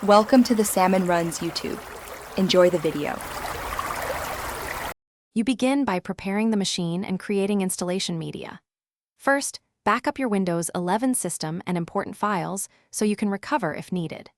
Welcome to the Salmon Runs YouTube. Enjoy the video. You begin by preparing the machine and creating installation media. First, back up your Windows 11 system and important files so you can recover if needed.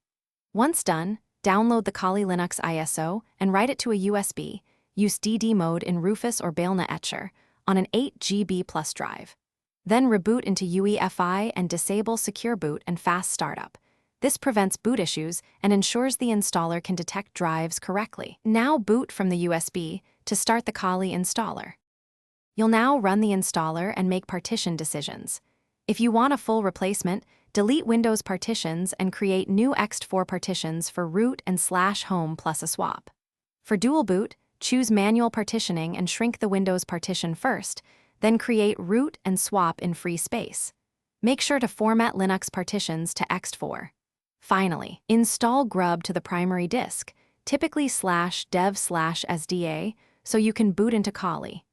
Once done, download the Kali Linux ISO and write it to a USB. Use DD mode in Rufus or Baelna Etcher on an 8 GB plus drive. Then reboot into UEFI and disable Secure Boot and Fast Startup. This prevents boot issues and ensures the installer can detect drives correctly. Now boot from the USB to start the Kali installer. You'll now run the installer and make partition decisions. If you want a full replacement, delete Windows partitions and create new ext4 partitions for root and /home plus a swap. For dual boot, choose manual partitioning and shrink the Windows partition first, then create root and swap in free space. Make sure to format Linux partitions to ext4. Finally, install Grub to the primary disk, typically /dev/sda, so you can boot into Kali.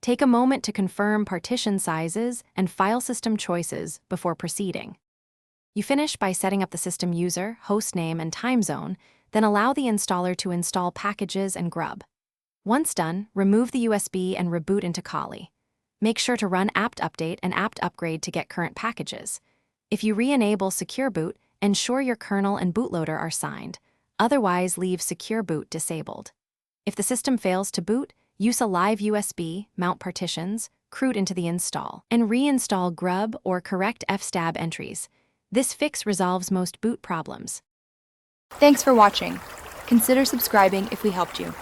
Take a moment to confirm partition sizes and file system choices before proceeding. You finish by setting up the system user, hostname, and time zone, then allow the installer to install packages and Grub. Once done, remove the USB and reboot into Kali. Make sure to run apt update and apt upgrade to get current packages. If you re-enable Secure Boot, ensure your kernel and bootloader are signed, otherwise leave Secure Boot disabled. If the system fails to boot, use a live USB, mount partitions, CRUD into the install, and reinstall Grub or correct fstab entries. This fix resolves most boot problems. Thanks for watching. Consider subscribing if we helped you.